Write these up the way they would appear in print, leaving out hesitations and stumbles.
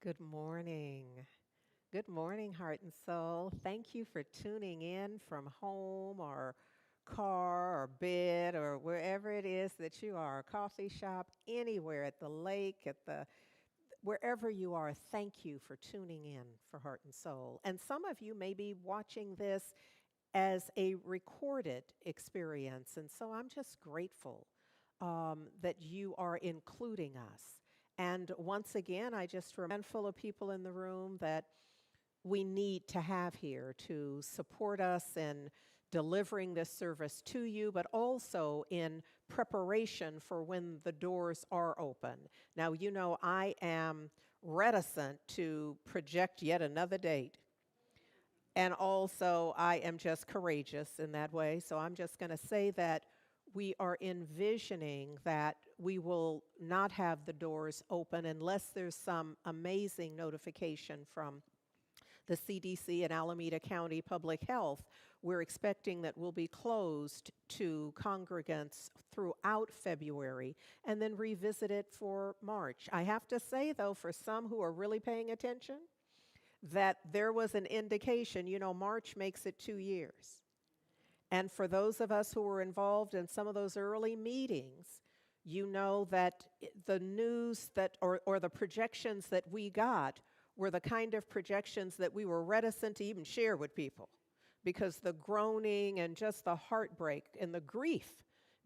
Good morning. Good morning, heart and soul. Thank you for tuning in from home or car or bed or wherever it is that you are, a coffee shop, anywhere, at the lake, wherever you are. Thank you for tuning in for Heart and Soul. And some of you may be watching this as a recorded experience. And so I'm just grateful that you are including us. And once again, I just remind a handful of people in the room that we need to have here to support us in delivering this service to you, but also in preparation for when the doors are open. Now, you know, I am reticent to project yet another date. And also, I am just courageous in that way. So I'm just going to say that we are envisioning that we will not have the doors open unless there's some amazing notification from the CDC and Alameda County Public Health. We're expecting that we'll be closed to congregants throughout February and then revisit it for March. I have to say, though, for some who are really paying attention, that there was an indication, March makes it 2 years. And for those of us who were involved in some of those early meetings, you know that the news or the projections that we got were the kind of projections that we were reticent to even share with people, because the groaning and just the heartbreak and the grief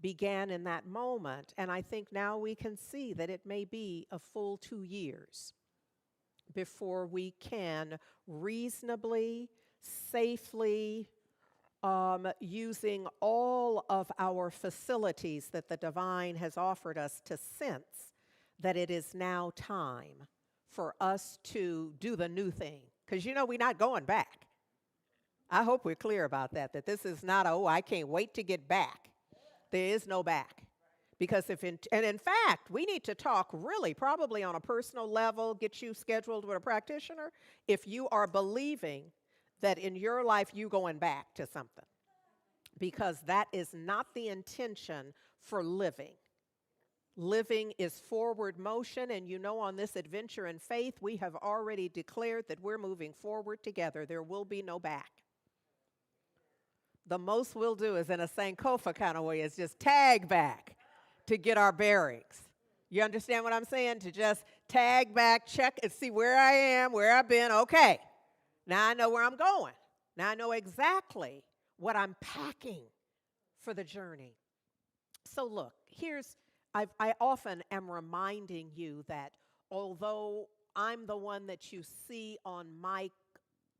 began in that moment. And I think now we can see that it may be a full 2 years before we can reasonably, safely, using all of our facilities that the divine has offered us, to sense that it is now time for us to do the new thing. Because, we're not going back. I hope we're clear about that this is not, I can't wait to get back. There is no back. Because in fact, we need to talk really probably on a personal level, get you scheduled with a practitioner, if you are believing that in your life you're going back to something. Because that is not the intention for living. Living is forward motion, and on this adventure in faith, we have already declared that we're moving forward together. There will be no back. The most we'll do is, in a Sankofa kind of way, is just tag back to get our bearings. You understand what I'm saying? To just tag back, check, and see where I am, where I've been. Okay, now I know where I'm going. Now I know exactly what I'm packing for the journey. So look, I often am reminding you that although I'm the one that you see on mic,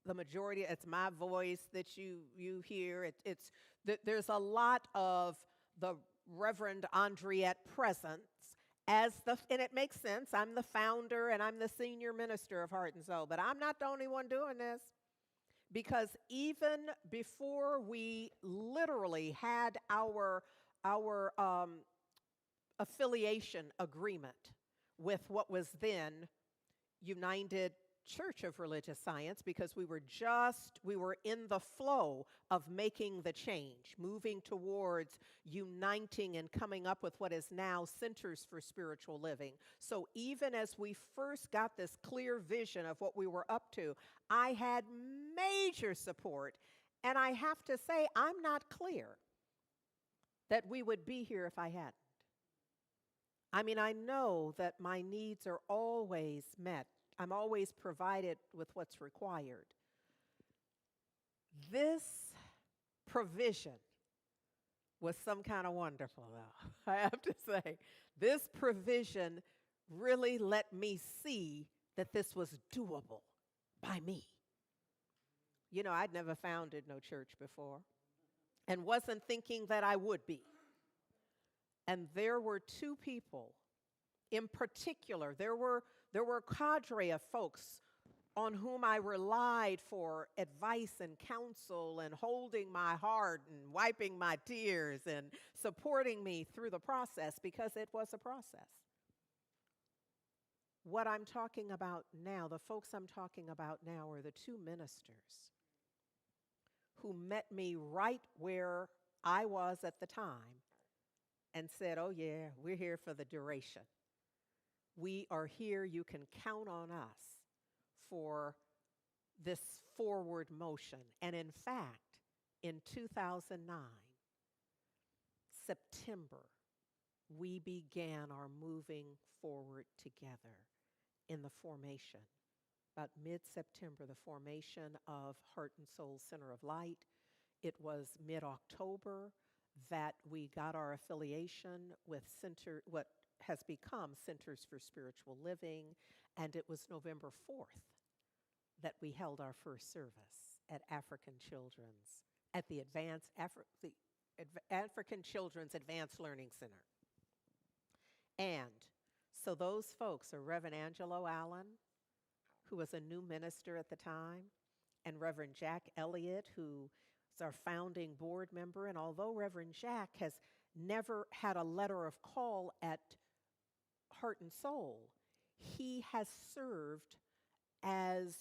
the majority, it's my voice that you hear. There's a lot of the Reverend Andriette presence and it makes sense. I'm the founder and I'm the senior minister of Heart and Soul, but I'm not the only one doing this. Because even before we literally had our affiliation agreement with what was then United Church of Religious Science, because we were in the flow of making the change, moving towards uniting and coming up with what is now Centers for Spiritual Living. So even as we first got this clear vision of what we were up to, I had major support. And I have to say, I'm not clear that we would be here if I hadn't. I mean, I know that my needs are always met. I'm always provided with what's required. This provision was some kind of wonderful, though. I have to say, this provision really let me see that this was doable by me. I'd never founded no church before and wasn't thinking that I would be. And there were two people in particular. There were a cadre of folks on whom I relied for advice and counsel and holding my heart and wiping my tears and supporting me through the process, because it was a process. What I'm talking about now, the folks I'm talking about now, are the two ministers who met me right where I was at the time and said, oh yeah, we're here for the duration. We are here. You can count on us for this forward motion. And in fact, in 2009, September, we began our moving forward together in the formation. About mid-September, the formation of Heart and Soul Center of Light. It was mid-October that we got our affiliation with what has become Centers for Spiritual Living, and it was November 4th that we held our first service at African the African Children's Advanced Learning Center. And so those folks are Reverend Angelo Allen, who was a new minister at the time, and Reverend Jack Elliott, who is our founding board member. And although Reverend Jack has never had a letter of call at Heart and Soul, he has served as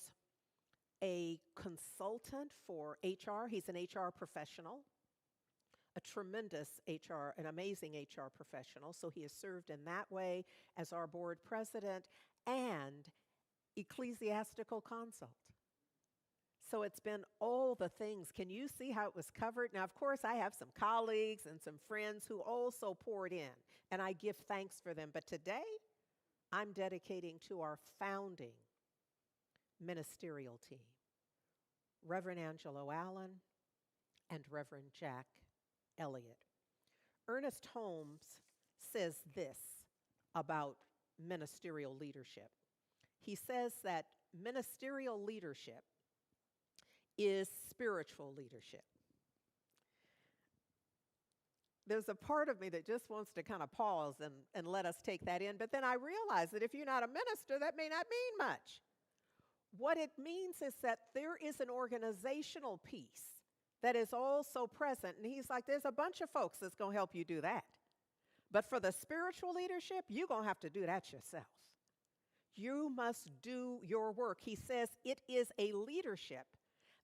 a consultant for HR. He's an HR professional, a tremendous HR, an amazing HR professional. So he has served in that way as our board president and ecclesiastical consult. So it's been all the things. Can you see how it was covered? Now, of course, I have some colleagues and some friends who also poured in, and I give thanks for them. But today, I'm dedicating to our founding ministerial team, Reverend Angelo Allen and Reverend Jack Elliott. Ernest Holmes says this about ministerial leadership. He says that ministerial leadership is spiritual leadership. There's a part of me that just wants to kind of pause and let us take that in, but then I realize that if you're not a minister, that may not mean much. What it means is that there is an organizational piece that is also present, and he's like, there's a bunch of folks that's going to help you do that. But for the spiritual leadership, you're going to have to do that yourself. You must do your work. He says it is a leadership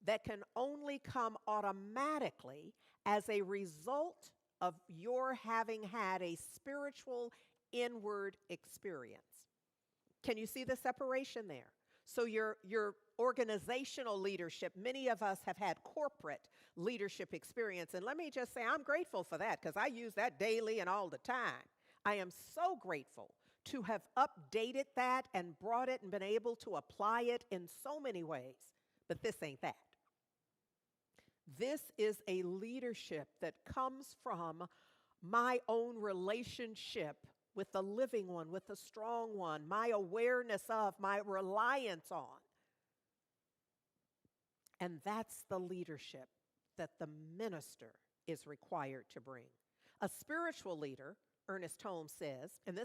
that can only come automatically as a result of your having had a spiritual inward experience. Can you see the separation there? So your organizational leadership, many of us have had corporate leadership experience. And let me just say, I'm grateful for that because I use that daily and all the time. I am so grateful to have updated that and brought it and been able to apply it in so many ways. But this ain't that. This is a leadership that comes from my own relationship with the living one, with the strong one, my awareness of, my reliance on. And that's the leadership that the minister is required to bring. A spiritual leader, Ernest Holmes says, and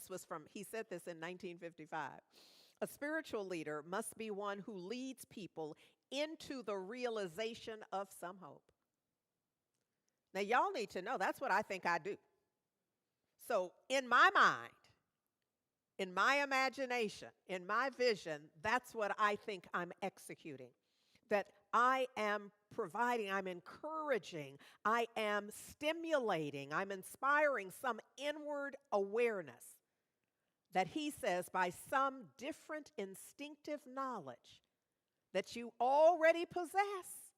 he said this in 1955, a spiritual leader must be one who leads people into the realization of some hope. Now, y'all need to know that's what I think I do. So in my mind, in my imagination, in my vision, that's what I think I'm executing. That I am providing, I'm encouraging, I am stimulating, I'm inspiring some inward awareness that he says by some different instinctive knowledge that you already possess,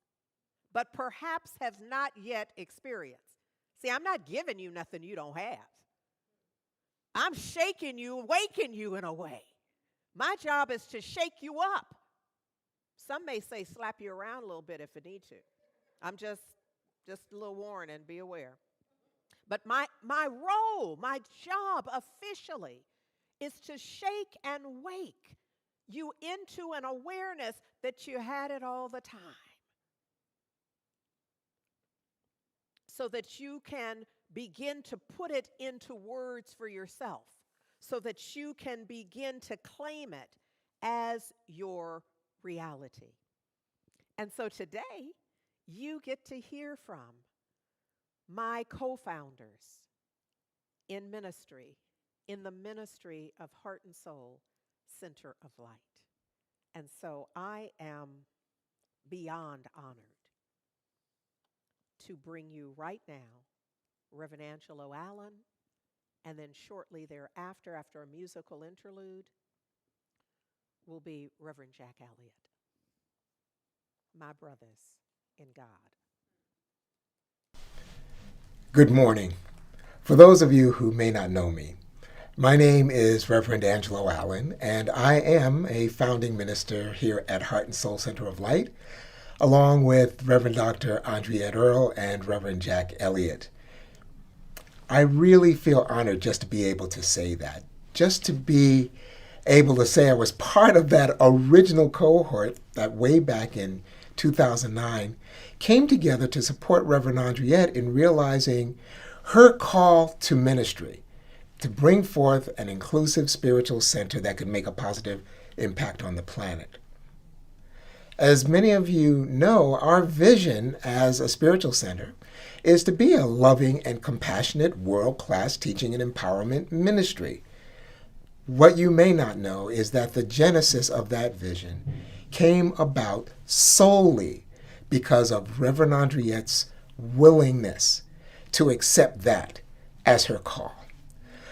but perhaps have not yet experienced. See, I'm not giving you nothing you don't have. I'm shaking you, waking you in a way. My job is to shake you up. Some may say slap you around a little bit if it need to. I'm just a little warning, be aware. But my role, my job officially is to shake and wake you into an awareness that you had it all the time. So that you can begin to put it into words for yourself. So that you can begin to claim it as your reality. And so today, you get to hear from my co-founders in ministry, in the ministry of Heart and Soul Center of Light. And so I am beyond honored to bring you right now Reverend Angelo Allen, and then shortly thereafter, after a musical interlude, will be Reverend Jack Elliott, my brothers in God. Good morning. For those of you who may not know me, my name is Reverend Angelo Allen, and I am a founding minister here at Heart and Soul Center of Light, along with Reverend Dr. Andriette Earl and Reverend Jack Elliott. I really feel honored just to be able to say that, just to be able to say I was part of that original cohort that way back in 2009 came together to support Reverend Andriette in realizing her call to ministry, to bring forth an inclusive spiritual center that could make a positive impact on the planet. As many of you know, our vision as a spiritual center is to be a loving and compassionate world-class teaching and empowerment ministry. What you may not know is that the genesis of that vision came about solely because of Reverend Andriette's willingness to accept that as her call.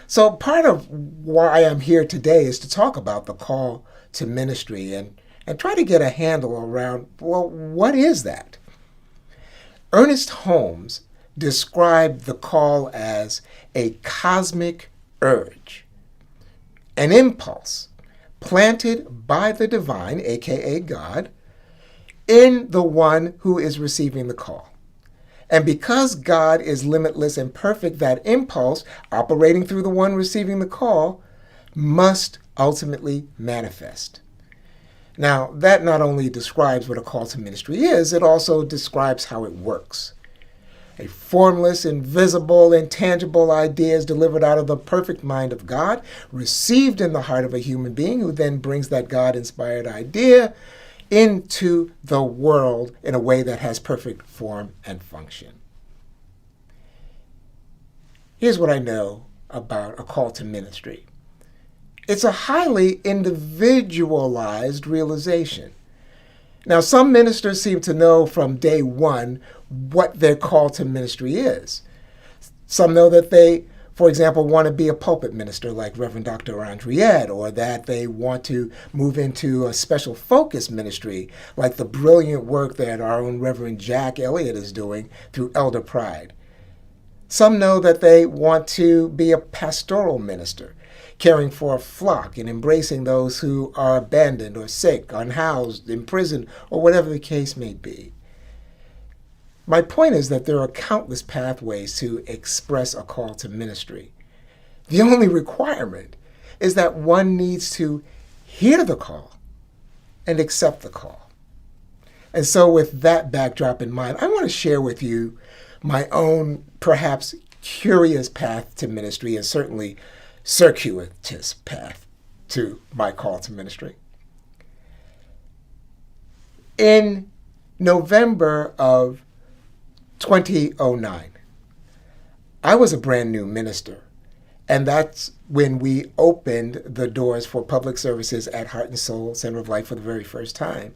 So part of why I'm here today is to talk about the call to ministry and try to get a handle around, well, what is that? Ernest Holmes described the call as a cosmic urge, an impulse planted by the divine, aka God, in the one who is receiving the call. And because God is limitless and perfect, that impulse operating through the one receiving the call must ultimately manifest. Now, that not only describes what a call to ministry is, it also describes how it works. A formless, invisible, intangible idea is delivered out of the perfect mind of God, received in the heart of a human being, who then brings that God-inspired idea into the world in a way that has perfect form and function. Here's what I know about a call to ministry. It's a highly individualized realization. Now, some ministers seem to know from day one what their call to ministry is. Some know that they, for example, want to be a pulpit minister like Reverend Dr. Andriette, or that they want to move into a special focus ministry like the brilliant work that our own Reverend Jack Elliott is doing through Elder Pride. Some know that they want to be a pastoral minister, caring for a flock and embracing those who are abandoned or sick, unhoused, imprisoned, or whatever the case may be. My point is that there are countless pathways to express a call to ministry. The only requirement is that one needs to hear the call and accept the call. And so with that backdrop in mind, I want to share with you my own perhaps curious path to ministry, and certainly circuitous path to my call to ministry. In November of 2009, I was a brand new minister, and that's when we opened the doors for public services at Heart and Soul Center of Light for the very first time.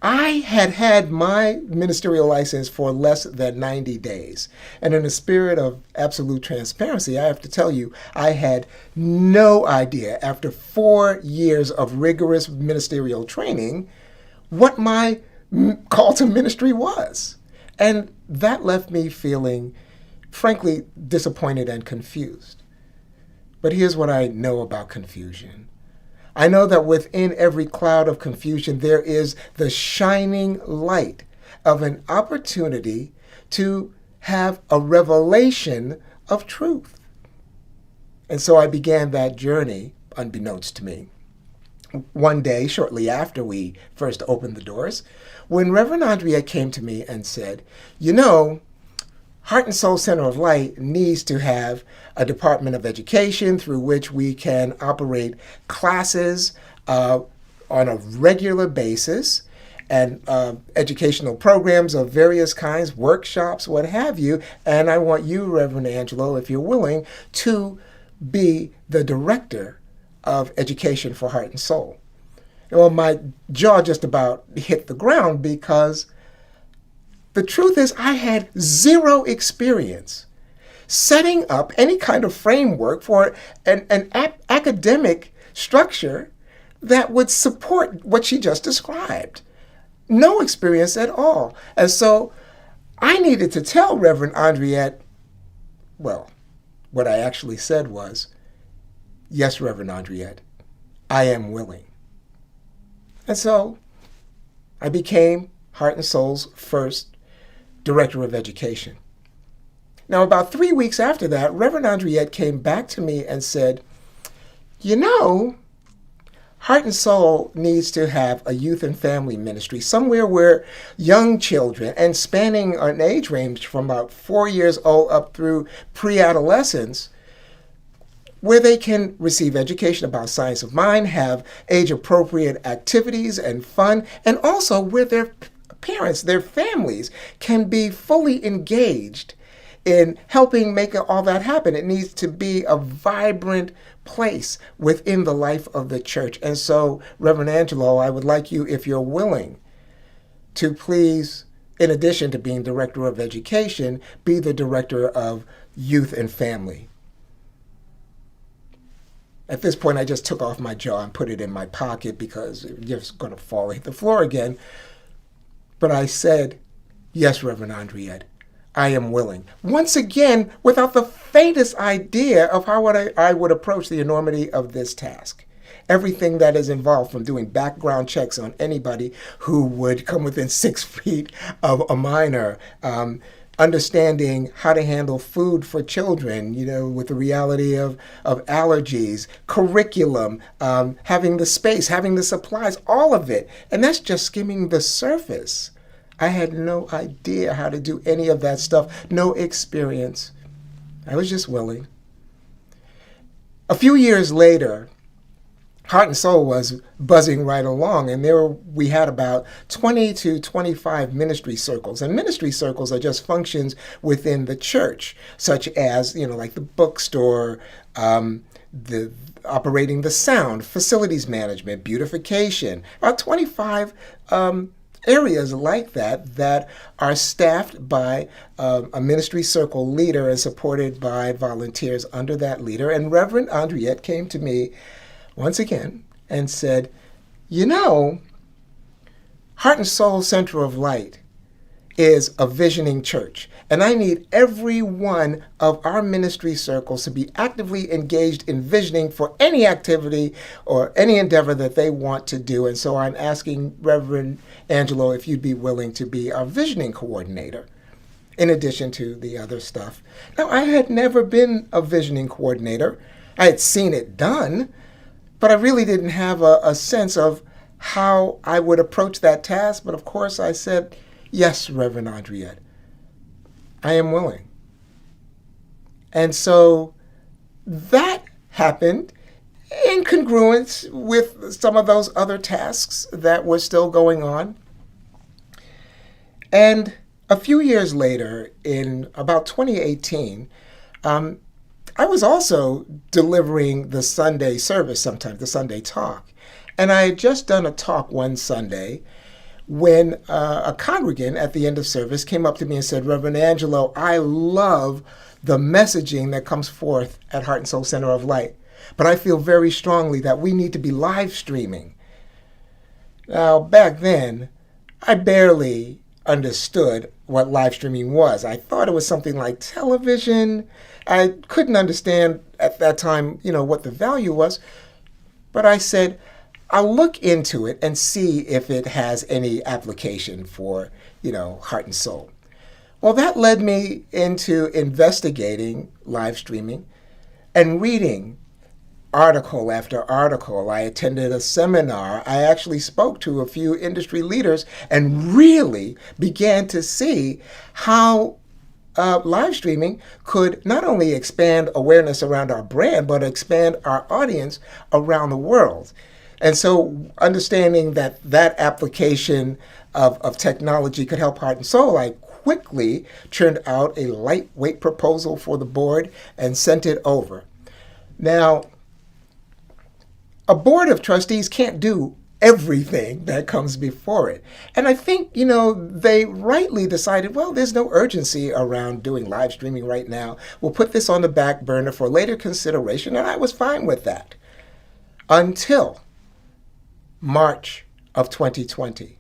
I had had my ministerial license for less than 90 days. And in a spirit of absolute transparency, I have to tell you, I had no idea, after 4 years of rigorous ministerial training, what my call to ministry was. And that left me feeling, frankly, disappointed and confused. But here's what I know about confusion. I know that within every cloud of confusion, there is the shining light of an opportunity to have a revelation of truth. And so I began that journey, unbeknownst to me. One day, shortly after we first opened the doors, when Reverend Andriette came to me and said, you know, Heart and Soul Center of Light needs to have a Department of Education through which we can operate classes on a regular basis and educational programs of various kinds, workshops, what have you. And I want you, Reverend Angelo, if you're willing, to be the director of education for Heart and Soul. Well, my jaw just about hit the ground because the truth is I had zero experience setting up any kind of framework for an academic structure that would support what she just described. No experience at all. And so I needed to tell Reverend Andriette, well, what I actually said was, yes, Reverend Andriette, I am willing. And so I became Heart and Soul's first director of education. Now, about 3 weeks after that, Reverend Andriette came back to me and said, you know, Heart and Soul needs to have a youth and family ministry, somewhere where young children, and spanning an age range from about 4 years old up through pre-adolescence, where they can receive education about science of mind, have age-appropriate activities and fun, and also where their parents, their families, can be fully engaged in helping make all that happen. It needs to be a vibrant place within the life of the church. And so, Reverend Angelo, I would like you, if you're willing, to please, in addition to being Director of Education, be the Director of Youth and Family. At this point, I just took off my jaw and put it in my pocket because it was just going to fall, hit the floor again. But I said, yes, Reverend Andriette, I am willing. Once again, without the faintest idea of how I would approach the enormity of this task. Everything that is involved, from doing background checks on anybody who would come within 6 feet of a minor, understanding how to handle food for children, with the reality of allergies, curriculum, having the space, having the supplies, all of it. And that's just skimming the surface. I had no idea how to do any of that stuff, no experience. I was just willing. A few years later, Heart and Soul was buzzing right along, and we had about 20 to 25 ministry circles. And ministry circles are just functions within the church, such as, like the bookstore, the operating the sound, facilities management, beautification, about 25 areas like that are staffed by a ministry circle leader and supported by volunteers under that leader. And Reverend Andriette came to me once again and said, Heart and Soul Center of Light is a visioning church, and I need every one of our ministry circles to be actively engaged in visioning for any activity or any endeavor that they want to do. And so I'm asking Reverend Angelo if you'd be willing to be our visioning coordinator, in addition to the other stuff. Now, I had never been a visioning coordinator. I had seen it done, but I really didn't have a sense of how I would approach that task. But of course, I said, yes, Reverend Andriette, I am willing. And so that happened in congruence with some of those other tasks that were still going on. And a few years later, in about 2018, I was also delivering the Sunday service sometimes, the Sunday talk. And I had just done a talk one Sunday when a congregant at the end of service came up to me and said, Reverend Angelo, I love the messaging that comes forth at Heart and Soul Center of Light, but I feel very strongly that we need to be live streaming. Now, back then, I barely understood what live streaming was. I thought it was something like television. I couldn't understand at that time, what the value was. But I said, I'll look into it and see if it has any application for, Heart and Soul. Well, that led me into investigating live streaming and reading article after article. I attended a seminar. I actually spoke to a few industry leaders and really began to see how live streaming could not only expand awareness around our brand, but expand our audience around the world. And so understanding that application of technology could help Heart and Soul, I quickly churned out a lightweight proposal for the board and sent it over. Now, a board of trustees can't do everything that comes before it. And I think, they rightly decided, well, there's no urgency around doing live streaming right now. We'll put this on the back burner for later consideration, and I was fine with that. Until March of 2020.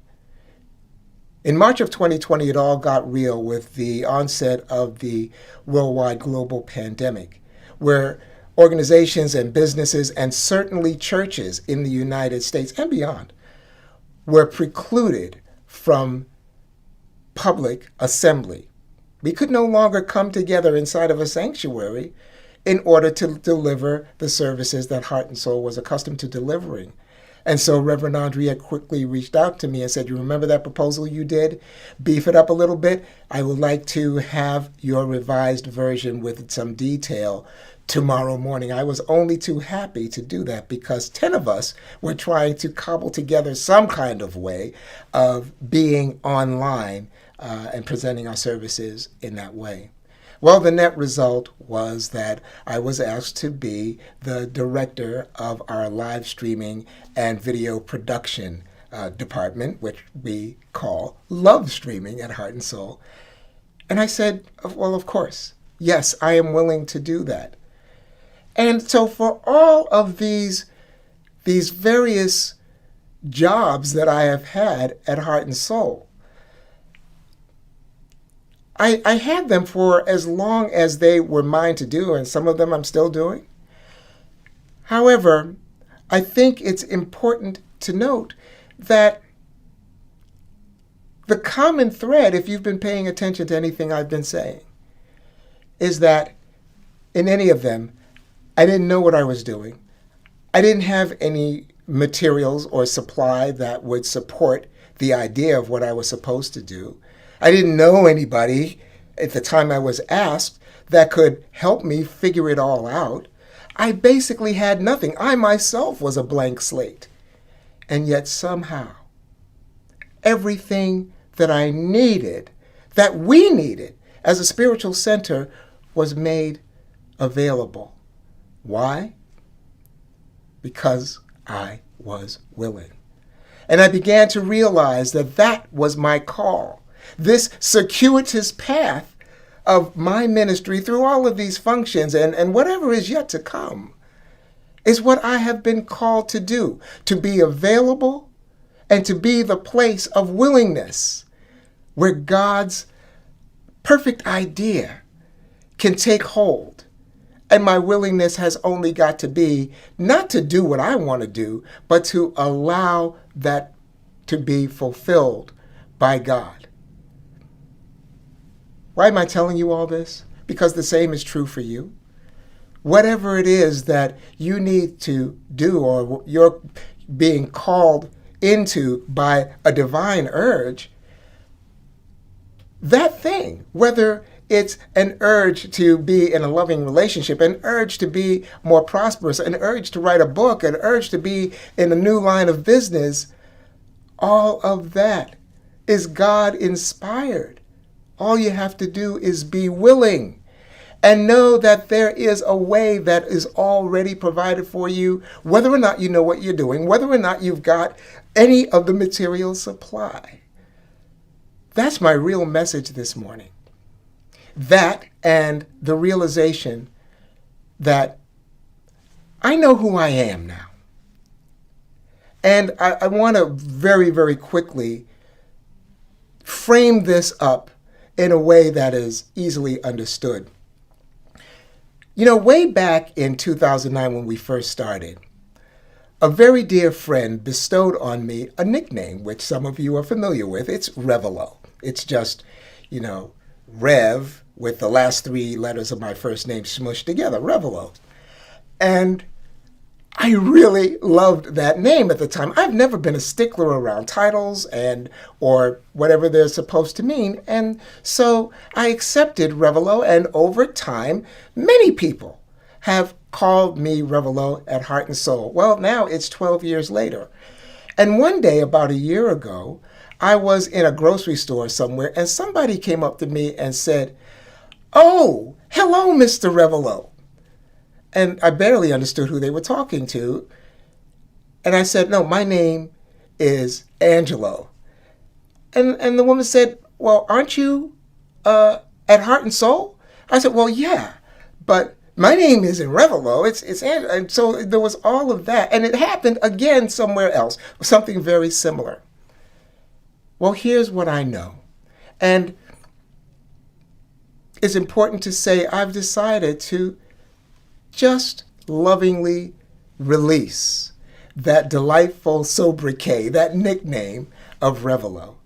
In March of 2020, it all got real with the onset of the worldwide global pandemic, where organizations and businesses and certainly churches in the United States and beyond were precluded from public assembly. We could no longer come together inside of a sanctuary in order to deliver the services that Heart and Soul was accustomed to delivering. And so Reverend Andriette quickly reached out to me and said, you remember that proposal you did? Beef it up a little bit. I would like to have your revised version with some detail tomorrow morning. I was only too happy to do that because 10 of us were trying to cobble together some kind of way of being online and presenting our services in that way. Well, the net result was that I was asked to be the director of our live streaming and video production department, which we call Love Streaming at Heart and Soul. And I said, well, of course, yes, I am willing to do that. And so for all of these various jobs that I have had at Heart and Soul, I had them for as long as they were mine to do, and some of them I'm still doing. However, I think it's important to note that the common thread, if you've been paying attention to anything I've been saying, is that in any of them, I didn't know what I was doing. I didn't have any materials or supply that would support the idea of what I was supposed to do. I didn't know anybody at the time I was asked that could help me figure it all out. I basically had nothing. I myself was a blank slate. And yet somehow, everything that I needed, that we needed as a spiritual center, was made available. Why? Because I was willing. And I began to realize that that was my call. This circuitous path of my ministry through all of these functions and whatever is yet to come is what I have been called to do, to be available and to be the place of willingness where God's perfect idea can take hold. And my willingness has only got to be not to do what I want to do, but to allow that to be fulfilled by God. Why am I telling you all this? Because the same is true for you. Whatever it is that you need to do or you're being called into by a divine urge, that thing, whether it's an urge to be in a loving relationship, an urge to be more prosperous, an urge to write a book, an urge to be in a new line of business, all of that is God inspired. All you have to do is be willing and know that there is a way that is already provided for you, whether or not you know what you're doing, whether or not you've got any of the material supply. That's my real message this morning. That and the realization that I know who I am now. And I want to very, very quickly frame this up in a way that is easily understood. You know, way back in 2009 when we first started, a very dear friend bestowed on me a nickname, which some of you are familiar with. It's Revelo. It's just, Rev with the last 3 letters of my first name smushed together, Revelo. And I really loved that name at the time. I've never been a stickler around titles or whatever they're supposed to mean. And so I accepted Revelo, and over time, many people have called me Revelo at Heart and Soul. Well, now it's 12 years later. And one day, about a year ago, I was in a grocery store somewhere, and somebody came up to me and said, "Oh, hello, Mr. Revelo." And I barely understood who they were talking to. And I said, "No, my name is Angelo." And the woman said, "Well, aren't you at Heart and Soul?" I said, "Well, yeah, but My name isn't Revelo. It's and so there was all of that, and it happened again somewhere else, something very similar. Well, here's what I know, and it's important to say I've decided to just lovingly release that delightful sobriquet, that nickname of Revelo,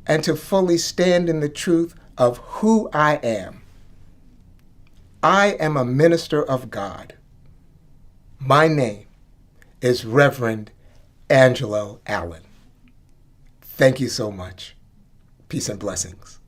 and to fully stand in the truth of who I am. I am a minister of God. My name is Reverend Angelo Allen. Thank you so much. Peace and blessings.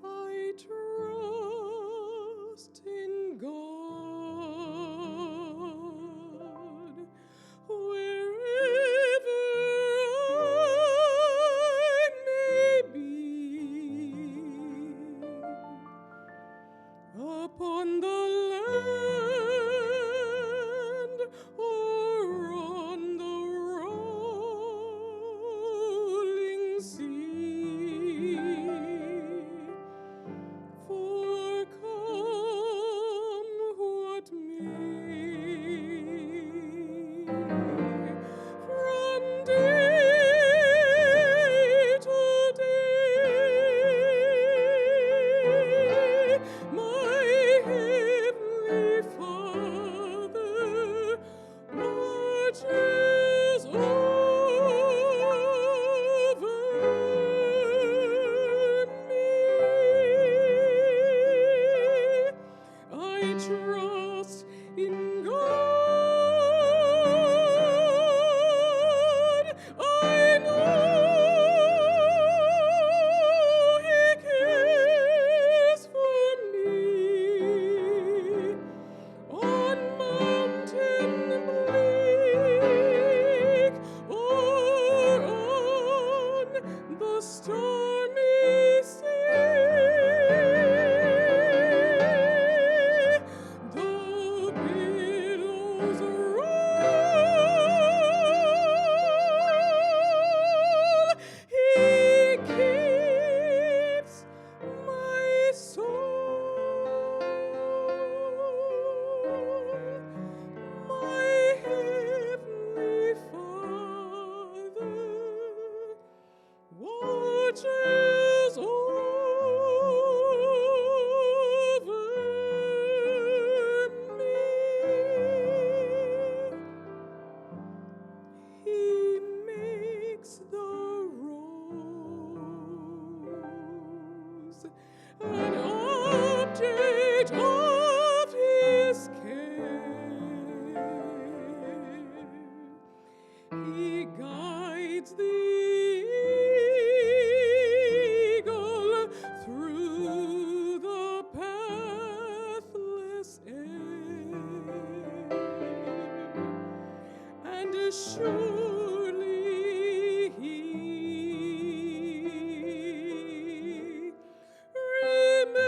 I trust in God, wherever I may be, upon the land or on the rolling sea. For come what may, from day to day, my heavenly Father watches over me. I trust in God. I know He cares for me. On mountain bleak or on the stormy sea, the billows roll, He keeps my soul. My heavenly Father watches over me. He makes the rose an object of His care. He guides the eagle through the pathless air, and surely He remembers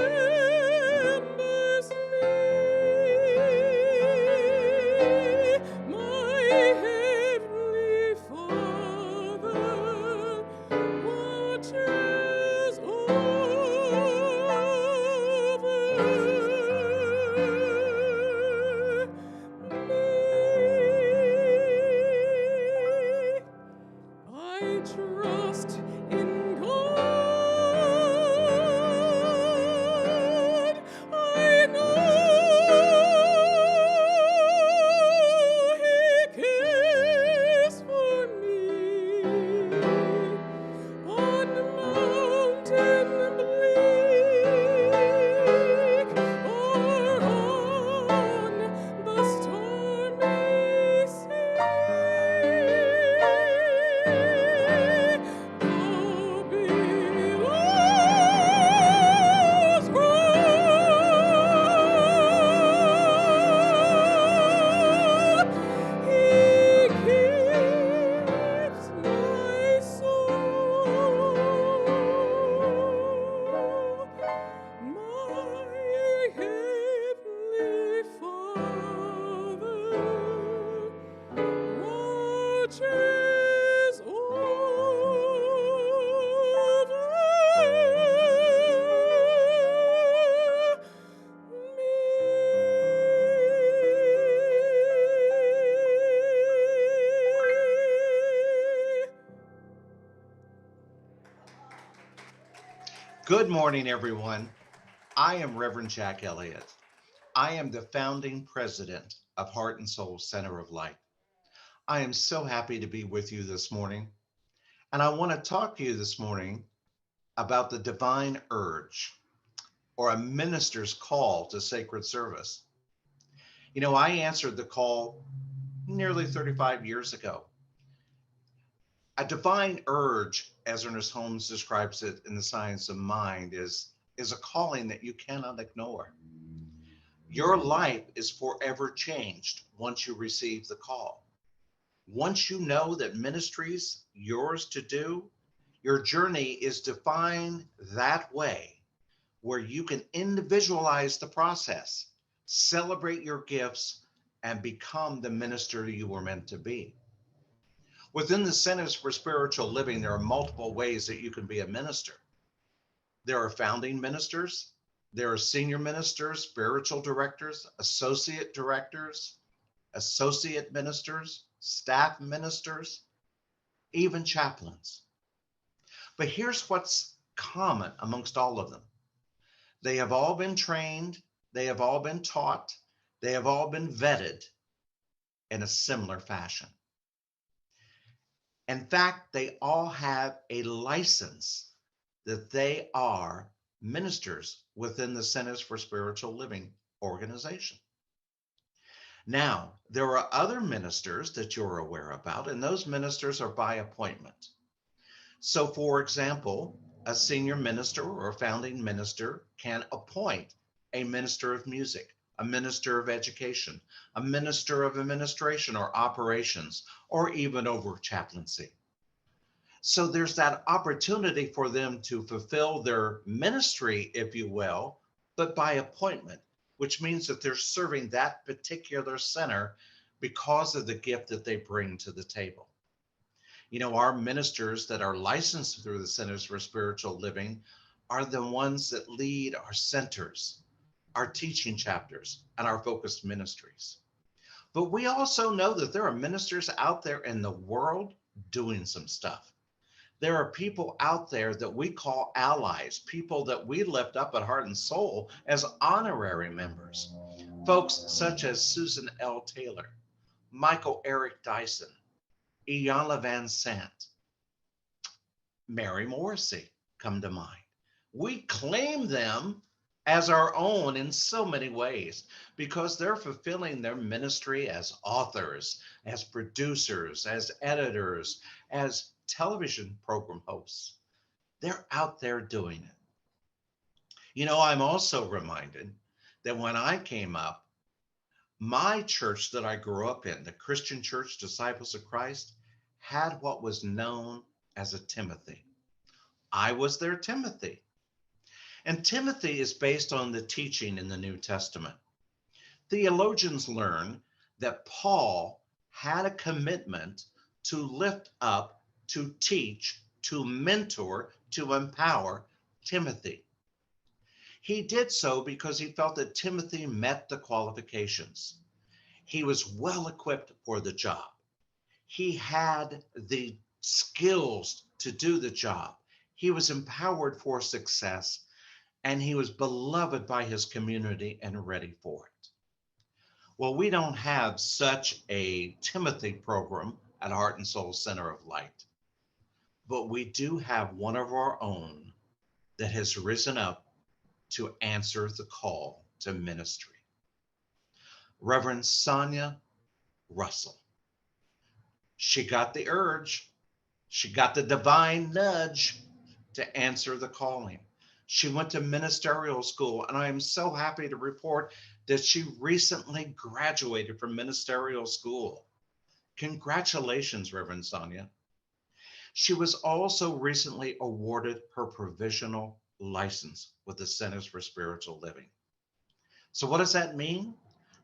Good morning, everyone. I am Reverend Jack Elliott. I am the founding president of Heart and Soul Center of Light. I am so happy to be with you this morning. And I want to talk to you this morning about the divine urge or a minister's call to sacred service. You know, I answered the call nearly 35 years ago. A divine urge, as Ernest Holmes describes it in The Science of Mind, is a calling that you cannot ignore. Your life is forever changed once you receive the call. Once you know that ministry is yours to do, your journey is defined that way, where you can individualize the process, celebrate your gifts, and become the minister you were meant to be. Within the Centers for Spiritual Living, there are multiple ways that you can be a minister. There are founding ministers, there are senior ministers, spiritual directors, associate ministers, staff ministers, even chaplains. But here's what's common amongst all of them. They have all been trained, they have all been taught, they have all been vetted in a similar fashion. In fact, they all have a license that they are ministers within the Centers for Spiritual Living organization. Now, there are other ministers that you're aware about, and those ministers are by appointment. So, for example, a senior minister or a founding minister can appoint a minister of music, a minister of education, a minister of administration or operations, or even over chaplaincy. So there's that opportunity for them to fulfill their ministry, if you will, but by appointment, which means that they're serving that particular center because of the gift that they bring to the table. You know, our ministers that are licensed through the Centers for Spiritual Living are the ones that lead our centers, our teaching chapters, and our focused ministries. But we also know that there are ministers out there in the world doing some stuff. There are people out there that we call allies, people that we lift up at Heart and Soul as honorary members. Folks such as Susan L. Taylor, Michael Eric Dyson, Iyanla Van Sant, Mary Morrissey come to mind. We claim them as our own in so many ways because they're fulfilling their ministry as authors, as producers, as editors, as television program hosts. They're out there doing it. You know, I'm also reminded that when I came up, my church that I grew up in, the Christian Church Disciples of Christ, had what was known as a Timothy. I was their Timothy. And Timothy is based on the teaching in the New Testament. Theologians learn that Paul had a commitment to lift up, to teach, to mentor, to empower Timothy. He did so because he felt that Timothy met the qualifications. He was well equipped for the job. He had the skills to do the job. He was empowered for success, and he was beloved by his community and ready for it. Well, we don't have such a Timothy program at Heart and Soul Center of Light, but we do have one of our own that has risen up to answer the call to ministry. Reverend Sonja Russell. She got the urge, she got the divine nudge to answer the calling. She went to ministerial school, and I am so happy to report that she recently graduated from ministerial school. Congratulations, Reverend Sonja. She was also recently awarded her provisional license with the Centers for Spiritual Living. So what does that mean?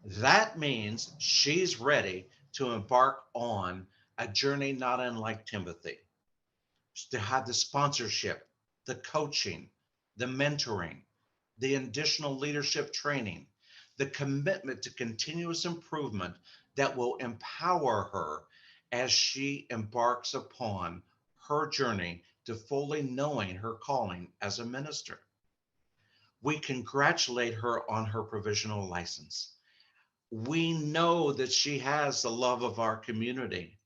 That means she's ready to embark on a journey not unlike Timothy, to have the sponsorship, the coaching, the mentoring, the additional leadership training, the commitment to continuous improvement that will empower her as she embarks upon her journey to fully knowing her calling as a minister. We congratulate her on her provisional license. We know that she has the love of our community.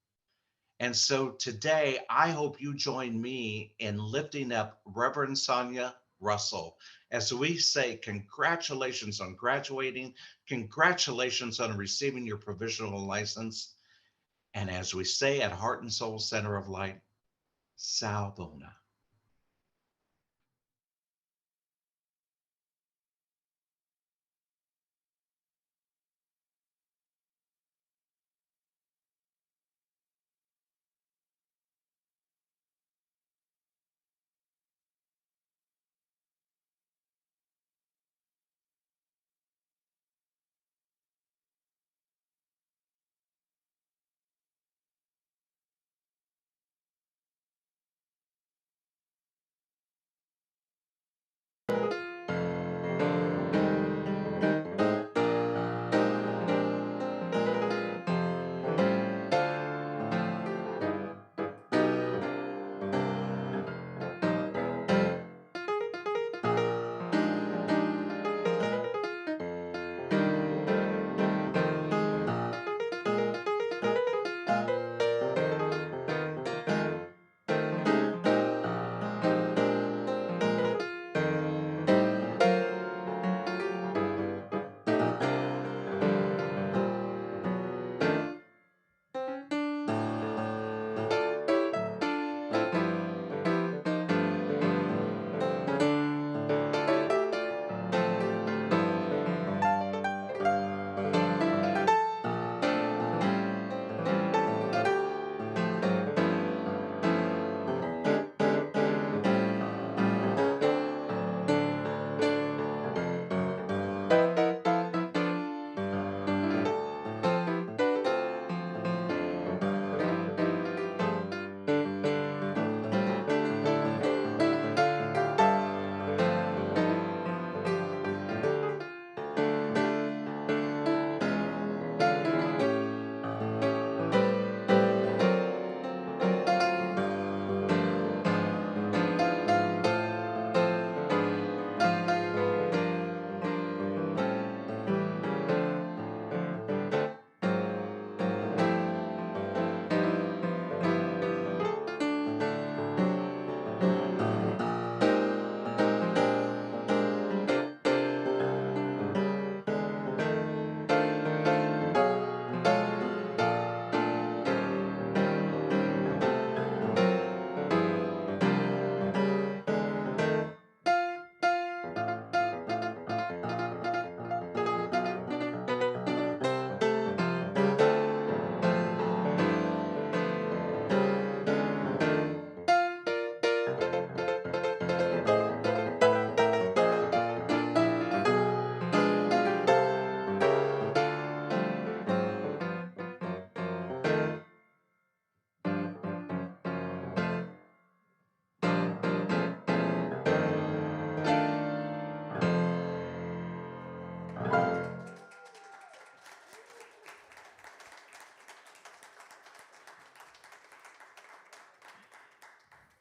And so today, I hope you join me in lifting up Reverend Sonja Russell as we say, congratulations on graduating, congratulations on receiving your provisional license. And as we say at Heart and Soul Center of Light, Salvona.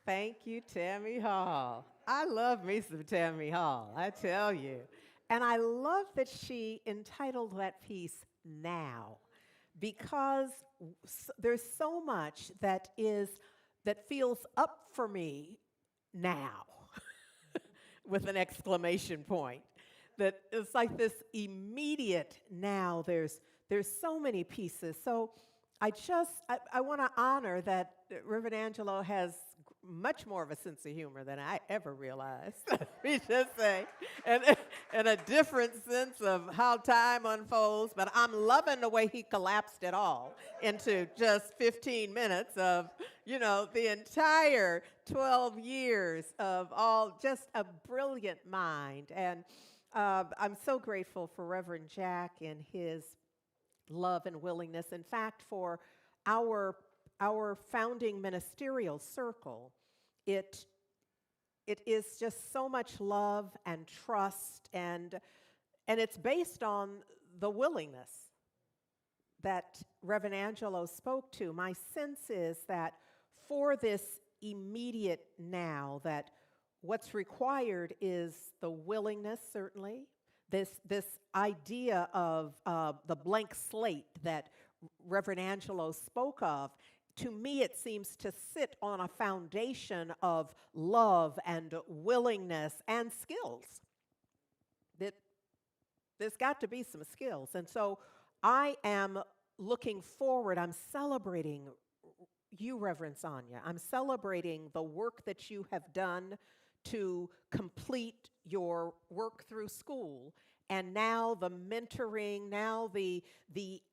Thank you, Tammy Hall. I love me some Tammy Hall, I tell you. And I love that she entitled that piece Now, because there's so much that feels up for me now with an exclamation point. That it's like this immediate now. There's so many pieces. So I want to honor that Reverend Angelo has much more of a sense of humor than I ever realized. Let me just say, and and a different sense of how time unfolds. But I'm loving the way he collapsed it all into just 15 minutes of, the entire 12 years of all, just a brilliant mind. And I'm so grateful for Reverend Jack and his love and willingness. In fact, for our our founding ministerial circle, it it is just so much love and trust, and it's based on the willingness that Reverend Angelo spoke to. My sense is that for this immediate now, that what's required is the willingness, certainly, this idea of the blank slate that Reverend Angelo spoke of. To me, it seems to sit on a foundation of love and willingness and skills. There's got to be some skills. And so I am looking forward. I'm celebrating you, Reverend Sonja. I'm celebrating the work that you have done to complete your work through school. And now the mentoring, now the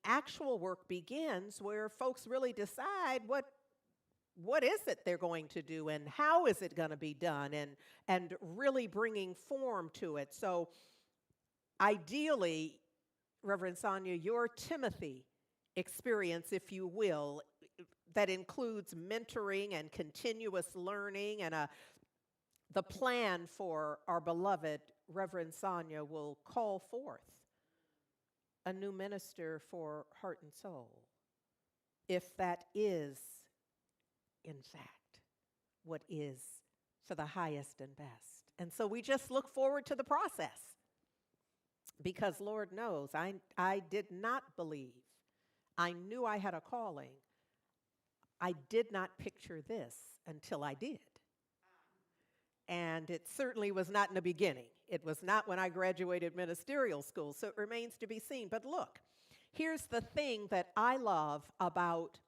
actual work begins, where folks really decide what is it they're going to do and how is it going to be done, and really bringing form to it. So ideally, Reverend Sonja, your Timothy experience, if you will, that includes mentoring and continuous learning, and the plan for our beloved Reverend Sonja will call forth a new minister for heart and soul, if that is, in fact, what is for the highest and best. And so we just look forward to the process, because Lord knows I did not believe. I knew I had a calling. I did not picture this until I did. And it certainly was not in the beginning. It was not when I graduated ministerial school, so it remains to be seen. But look, here's the thing that I love about,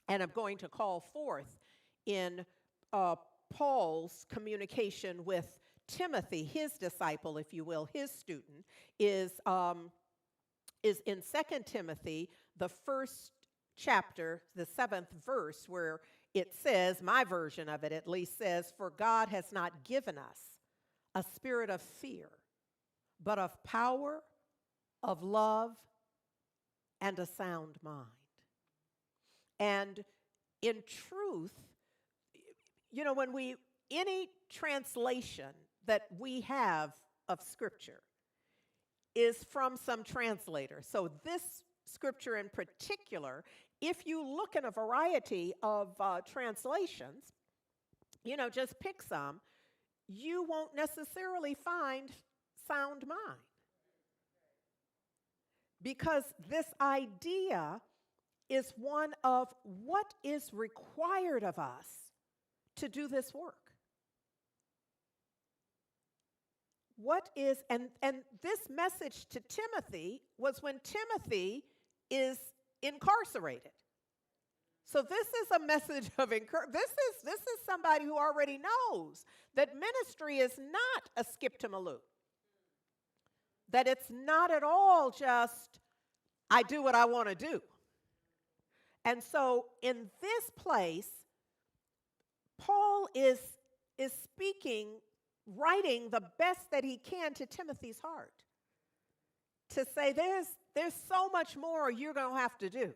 and I'm going to call forth in Paul's communication with Timothy, his disciple, if you will, his student, is in 2 Timothy, the first chapter, the 7th verse, where it says, my version of it at least says, "For God has not given us a spirit of fear, but of power, of love, and a sound mind." And in truth, when any translation that we have of Scripture is from some translator. So this Scripture in particular, if you look in a variety of translations, just pick some, you won't necessarily find sound mind. Because this idea is one of what is required of us to do this work. What is, and this message to Timothy was when Timothy is incarcerated. So this is a message of encouragement. This is somebody who already knows that ministry is not a skip to Maloo. That it's not at all just, I do what I want to do. And so in this place, Paul is speaking, writing the best that he can to Timothy's heart, to say there's so much more you're going to have to do.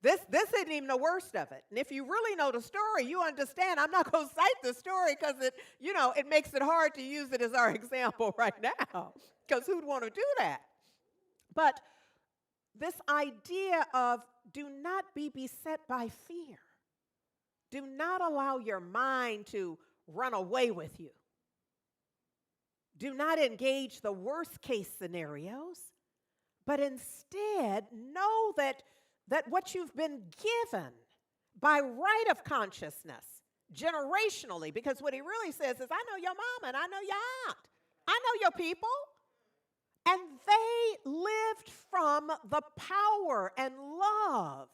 This isn't even the worst of it. And if you really know the story, you understand. I'm not going to cite the story because it makes it hard to use it as our example right now, because who'd want to do that? But this idea of do not be beset by fear. Do not allow your mind to run away with you. Do not engage the worst case scenarios, but instead know that what you've been given by right of consciousness, generationally, because what he really says is, I know your mama and I know your aunt. I know your people. And they lived from the power and love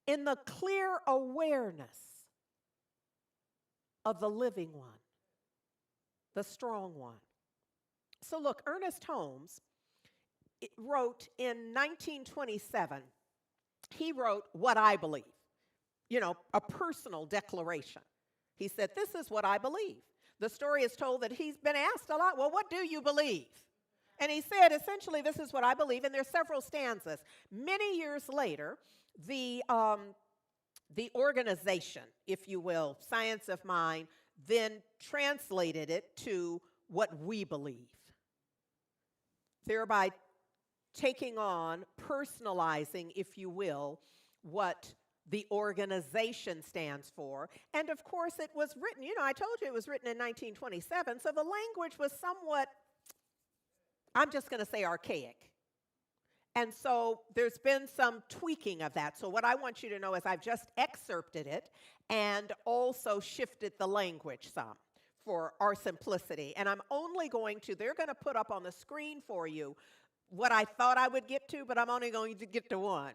in the clear awareness of the living one, the strong one. So look, Ernest Holmes wrote in 1927, he wrote What I Believe, a personal declaration. He said, this is what I believe. The story is told that he's been asked a lot, well, what do you believe? And he said, essentially, this is what I believe, and there's several stanzas. Many years later, the organization, if you will, Science of Mind, then translated it to what we believe, thereby taking on, personalizing, if you will, what the organization stands for. And of course, it was written, I told you it was written in 1927, so the language was somewhat, I'm just going to say archaic. And so there's been some tweaking of that. So what I want you to know is I've just excerpted it and also shifted the language some for our simplicity. And I'm only they're going to put up on the screen for you what I thought I would get to, but I'm only going to get to one.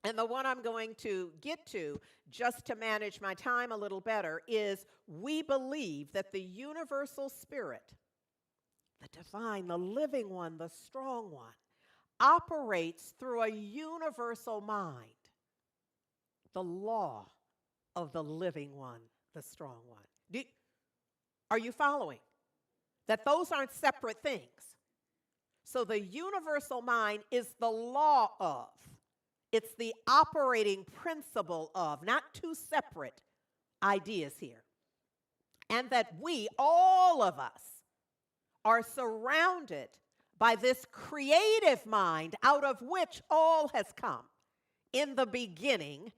And the one I'm going to get to, just to manage my time a little better, is we believe that the universal spirit, the divine, the living one, the strong one, operates through a universal mind, the law of the living one, the strong one. Are you following? That those aren't separate things. So the universal mind is the law of. It's the operating principle of, not two separate ideas here. And that we, all of us, are surrounded by this creative mind out of which all has come. In the beginning,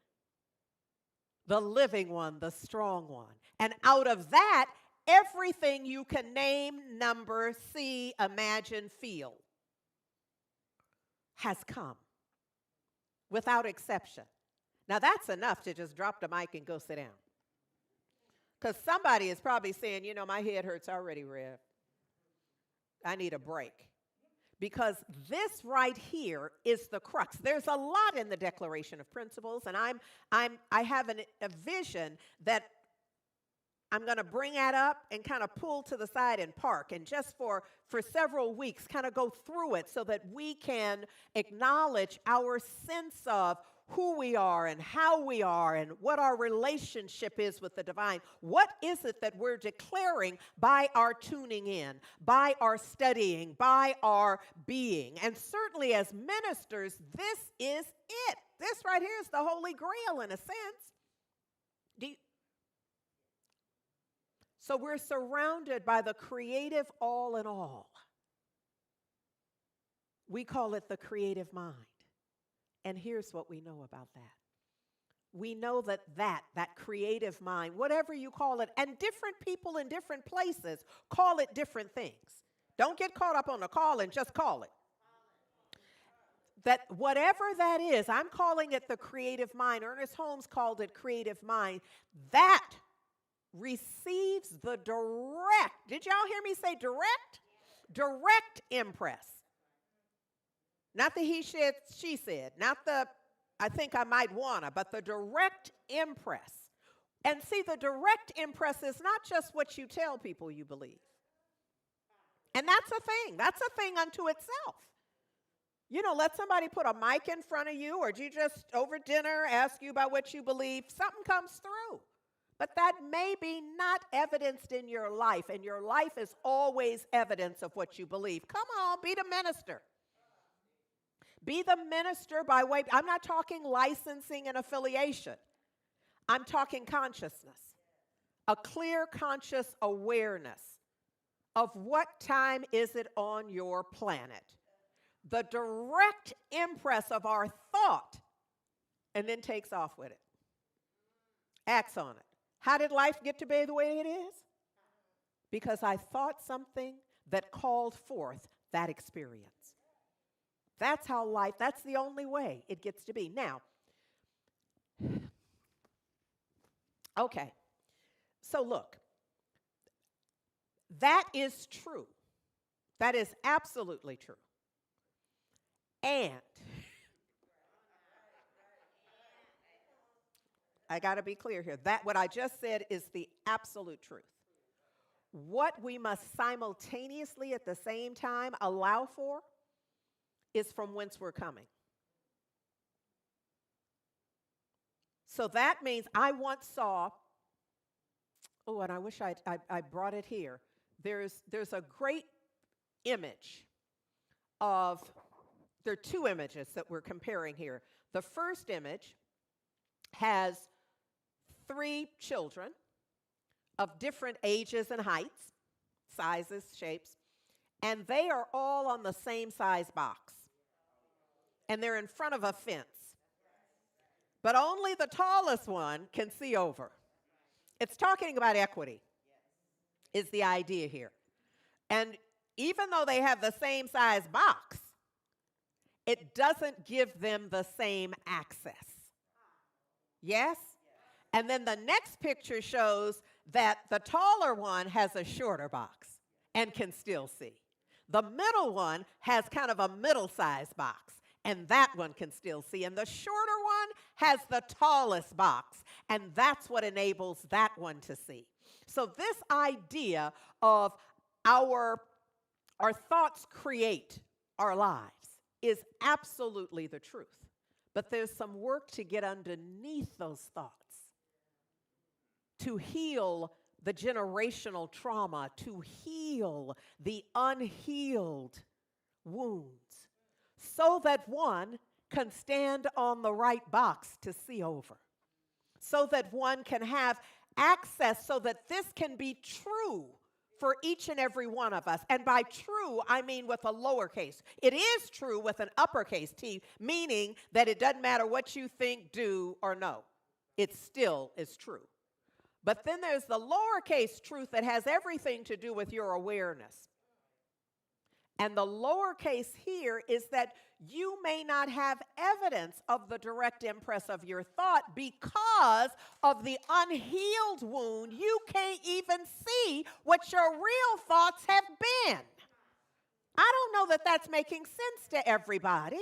the living one, the strong one. And out of that, everything you can name, number, see, imagine, feel has come. Without exception. Now that's enough to just drop the mic and go sit down. Because somebody is probably saying, my head hurts already, Rev. I need a break. Because this right here is the crux. There's a lot in the Declaration of Principles, and I have a vision that I'm going to bring that up and kind of pull to the side and park, and just for several weeks kind of go through it so that we can acknowledge our sense of who we are and how we are and what our relationship is with the divine. What is it that we're declaring by our tuning in, by our studying, by our being? And certainly as ministers, this is it. This right here is the Holy Grail in a sense. So we're surrounded by the creative all in all. We call it the creative mind. And here's what we know about that. We know that creative mind, whatever you call it, and different people in different places call it different things. Don't get caught up on the call and just call it. That whatever that is, I'm calling it the creative mind. Ernest Holmes called it creative mind. That receives the direct, did y'all hear me say direct? Direct impress. Not the he said, she said, not the I think I might wanna, but the direct impress. And see, the direct impress is not just what you tell people you believe. And that's a thing unto itself. Let somebody put a mic in front of you, or you just over dinner ask you about what you believe, something comes through. But that may be not evidenced in your life, and your life is always evidence of what you believe. Come on, be the minister. Be the minister by way, I'm not talking licensing and affiliation. I'm talking consciousness. A clear conscious awareness of what time is it on your planet. The direct impress of our thought, and then takes off with it. Acts on it. How did life get to be the way it is? Because I thought something that called forth that experience. That's how life, that's the only way it gets to be. Now, okay, so look, that is true. That is absolutely true. And I got to be clear here. That what I just said is the absolute truth. What we must simultaneously at the same time allow for is from whence we're coming. So that means I once saw, and I wish I brought it here. There's a great image of, there are two images that we're comparing here. The first image has 3 children of different ages and heights, sizes, shapes, and they are all on the same size box. And they're in front of a fence. but only the tallest one can see over. It's talking about equity, is the idea here. And even though they have the same size box, it doesn't give them the same access. Yes? And then the next picture shows that the taller one has a shorter box and can still see. The middle one has kind of a middle-sized box, and that one can still see. And the shorter one has the tallest box, and that's what enables that one to see. So this idea of our thoughts create our lives is absolutely the truth. But there's some work to get underneath those thoughts, to heal the generational trauma, to heal the unhealed wounds, so that one can stand on the right box to see over, so that one can have access, so that this can be true for each and every one of us. And by true, I mean with a lowercase. It is true with an uppercase T, meaning that it doesn't matter what you think, do, or know. It still is true. But then there's the lowercase truth that has everything to do with your awareness. And the lowercase here is that you may not have evidence of the direct impress of your thought because of the unhealed wound. You can't even see what your real thoughts have been. I don't know that that's making sense to everybody,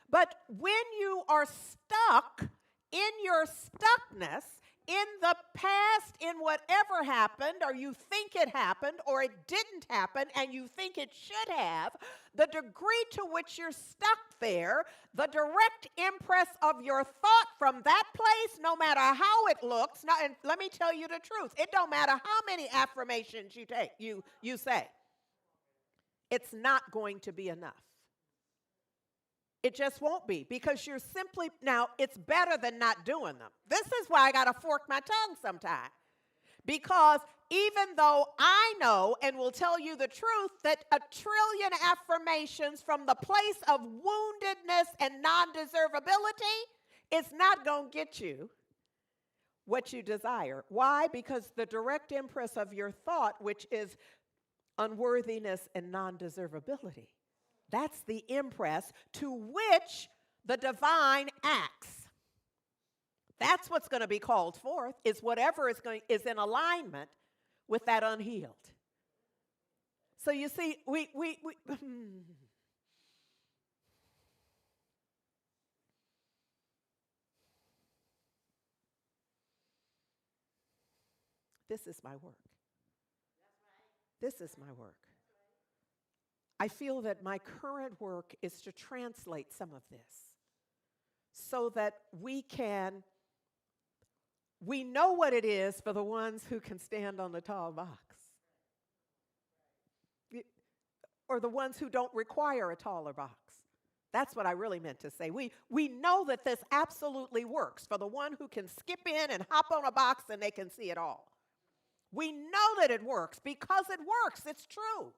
but when you are stuck in your stuckness, in the past, in whatever happened, or you think it happened, or it didn't happen, and you think it should have, the degree to which you're stuck there, the direct impress of your thought from that place, no matter how it looks, and let me tell you the truth, it don't matter how many affirmations you say, it's not going to be enough. It just won't be, because you're simply, now, it's better than not doing them. This is why I got to fork my tongue sometimes. Because even though I know and will tell you the truth that 1 trillion affirmations from the place of woundedness and non-deservability is not going to get you what you desire. Why? Because the direct impress of your thought, which is unworthiness and non-deservability, that's the impress to which the divine acts. That's what's going to be called forth, is whatever is in alignment with that unhealed. So you see, this is my work. This is my work. I feel that my current work is to translate some of this so that we know what it is for the ones who can stand on the tall box, or the ones who don't require a taller box. That's what I really meant to say. We know that this absolutely works for the one who can skip in and hop on a box and they can see it all. We know that it works because it works. It's true.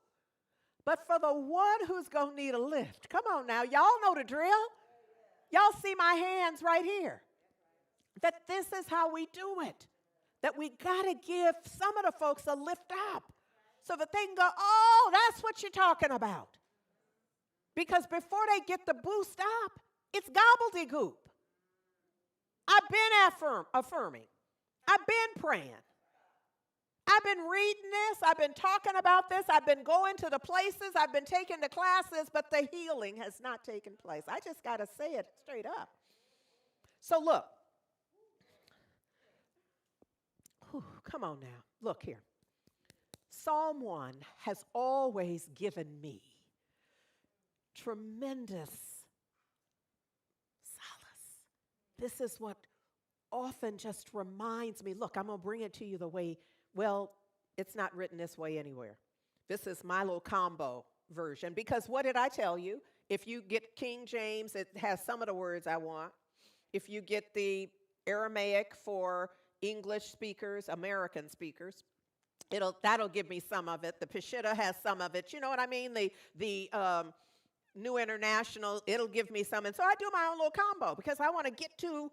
But for the one who's going to need a lift, come on now, y'all know the drill. Y'all see my hands right here. That this is how we do it. That we got to give some of the folks a lift up so that they can go, oh, that's what you're talking about. Because before they get the boost up, it's gobbledygook. I've been affirming. I've been praying. I've been reading this, I've been talking about this, I've been going to the places, I've been taking the classes, but the healing has not taken place. I just got to say it straight up. So look. Come on now. Look here. Psalm 1 has always given me tremendous solace. This is what often just reminds me, look, I'm going to bring it to you the way, well, it's not written this way anywhere. This is my little combo version. Because what did I tell you? If you get King James, it has some of the words I want. If you get the Aramaic for English speakers, American speakers, that'll give me some of it. The Peshitta has some of it. You know what I mean? The New International, it'll give me some. And so I do my own little combo because I want to get to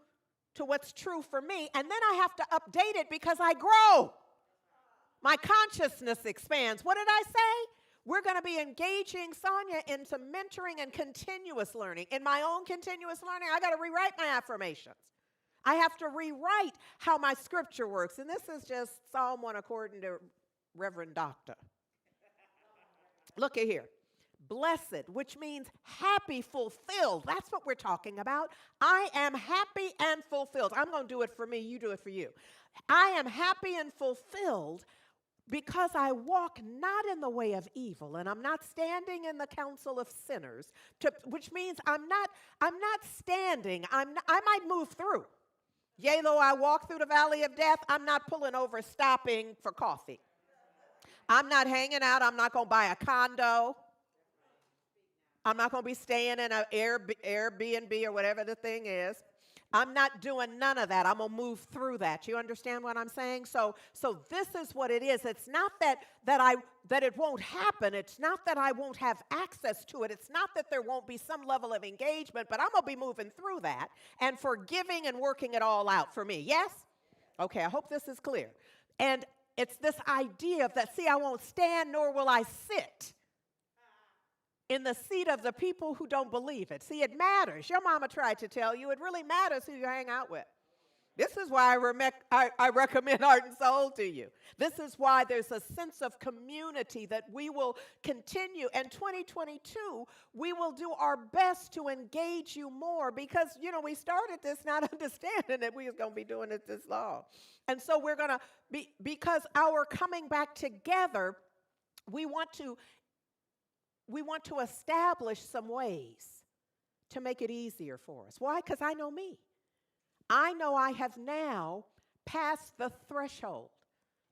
to what's true for me, and then I have to update it because I grow. My consciousness expands. What did I say? We're going to be engaging Sonja into mentoring and continuous learning. In my own continuous learning, I got to rewrite my affirmations. I have to rewrite how my scripture works. And this is just Psalm 1 according to Reverend Doctor. Look at here. Blessed, which means happy, fulfilled. That's what we're talking about. I am happy and fulfilled. I'm going to do it for me. You do it for you. I am happy and fulfilled because I walk not in the way of evil, and I'm not standing in the counsel of sinners, which means I'm not standing. I might move through. Yea, though I walk through the valley of death, I'm not pulling over, stopping for coffee. I'm not hanging out. I'm not going to buy a condo. I'm not going to be staying in an Airbnb or whatever the thing is. I'm not doing none of that. I'm going to move through that. You understand what I'm saying? So this is what it is. It's not that it won't happen. It's not that I won't have access to it. It's not that there won't be some level of engagement, but I'm going to be moving through that and forgiving and working it all out for me. Yes? Okay, I hope this is clear. And it's this idea of that, see, I won't stand nor will I sit in the seat of the people who don't believe it. See, it matters. Your mama tried to tell you it really matters who you hang out with. This is why I recommend Heart and Soul to you. This is why there's a sense of community that we will continue. And 2022, we will do our best to engage you more because, we started this not understanding that we was going to be doing it this long. And so we're going to be, because our coming back together, we want to establish some ways to make it easier for us. Why? Because I know me. I know I have now passed the threshold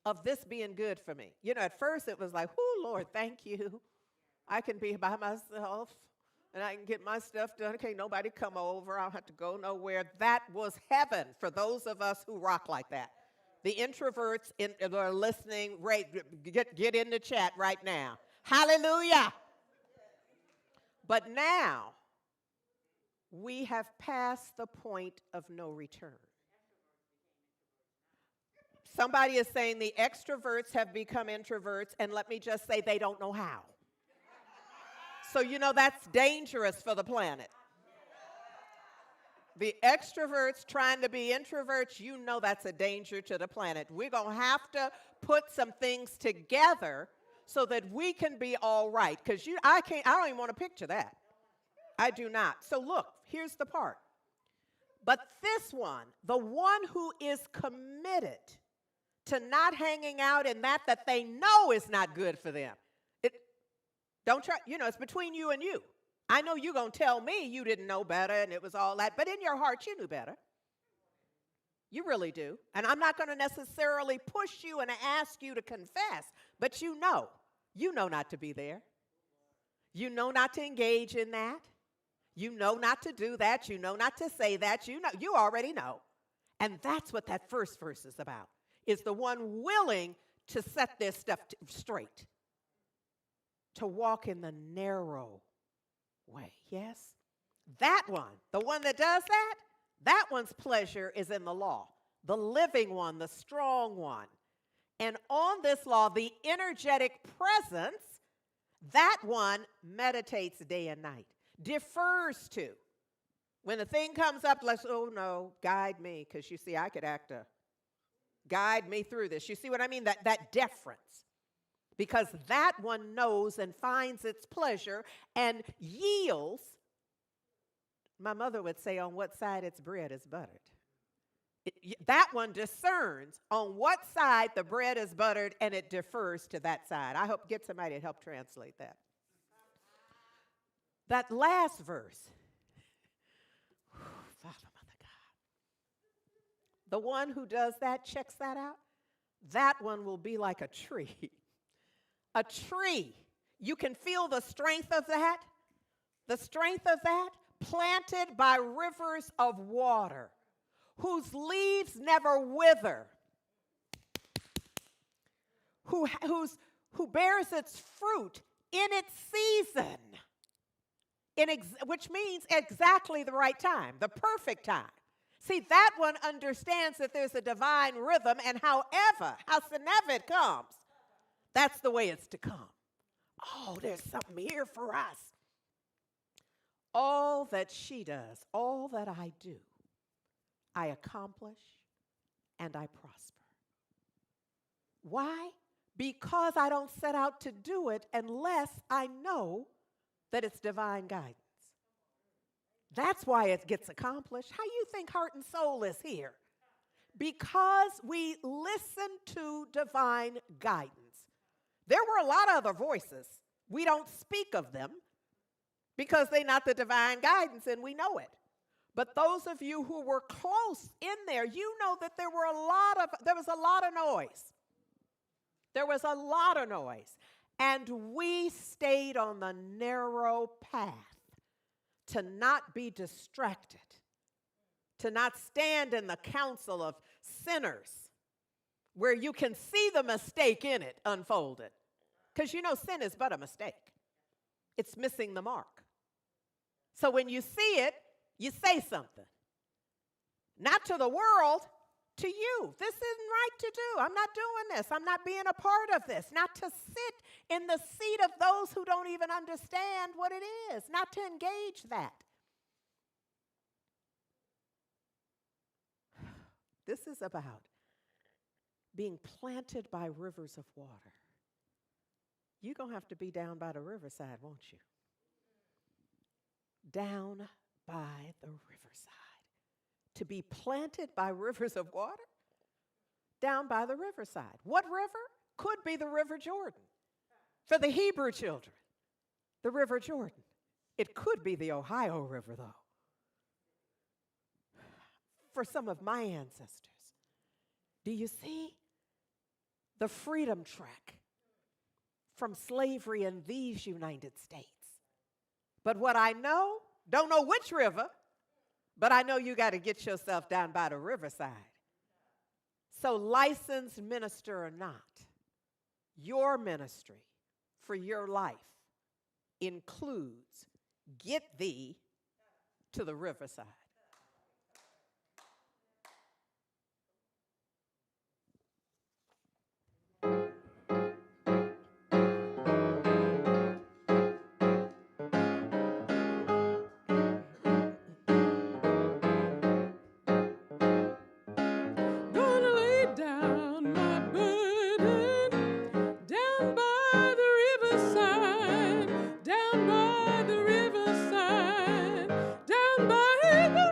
of this being good for me. At first it was like, oh, Lord, thank you. I can be by myself and I can get my stuff done. Can't nobody come over. I don't have to go nowhere. That was heaven for those of us who rock like that. The introverts that are listening, get in the chat right now. Hallelujah. But now, we have passed the point of no return. Somebody is saying the extroverts have become introverts, and let me just say they don't know how. So that's dangerous for the planet. The extroverts trying to be introverts, that's a danger to the planet. We're going to have to put some things together so that we can be all right. Because I don't even want to picture that. I do not. So look, here's the part. But this one, the one who is committed to not hanging out in that they know is not good for them. Don't try, it's between you and you. I know you're going to tell me you didn't know better and it was all that, but in your heart you knew better. You really do. And I'm not going to necessarily push you and ask you to confess, but you know not to be there. You know not to engage in that. You know not to do that. You know not to say that. You already know. And that's what that first verse is about, is the one willing to set this stuff straight, to walk in the narrow way. Yes? That one, the one that does that one's pleasure is in the law, the living one, the strong one. And on this law, the energetic presence, that one meditates day and night, defers to. When the thing comes up, let's, oh no, guide me, because you see, I could guide me through this. You see what I mean? That deference. Because that one knows and finds its pleasure and yields. My mother would say, on what side its bread is buttered. That one discerns on what side the bread is buttered, and it defers to that side. I hope get somebody to help translate that. That last verse, Father, Mother, God. The one who does that, checks that out, that one will be like a tree. A tree. You can feel the strength of that. The strength of that, planted by rivers of water, whose leaves never wither, who bears its fruit in its season, which means exactly the right time, the perfect time. See, that one understands that there's a divine rhythm, and howsoever it comes, that's the way it's to come. Oh, there's something here for us. All that she does, all that I do, I accomplish and I prosper. Why? Because I don't set out to do it unless I know that it's divine guidance. That's why it gets accomplished. How you think Heart and Soul is here? Because we listen to divine guidance. There were a lot of other voices. We don't speak of them because they're not the divine guidance, and we know it. But those of you who were close in there, you know that there was a lot of noise. There was a lot of noise. And we stayed on the narrow path to not be distracted, to not stand in the council of sinners where you can see the mistake in it unfolded. Because you know sin is but a mistake. It's missing the mark. So when you see it, you say something. Not to the world, to you. This isn't right to do. I'm not doing this. I'm not being a part of this. Not to sit in the seat of those who don't even understand what it is. Not to engage that. This is about being planted by rivers of water. You're going to have to be down by the riverside, won't you? Down by the riverside. To be planted by rivers of water? Down by the riverside. What river? Could be the River Jordan. For the Hebrew children, the River Jordan. It could be the Ohio River, though. For some of my ancestors, do you see the freedom track from slavery in these United States? But what I know, don't know which river, but I know you got to get yourself down by the riverside. So licensed minister or not, your ministry for your life includes get thee to the riverside. Gonna lay down my burden down by the riverside, down by the riverside, down by the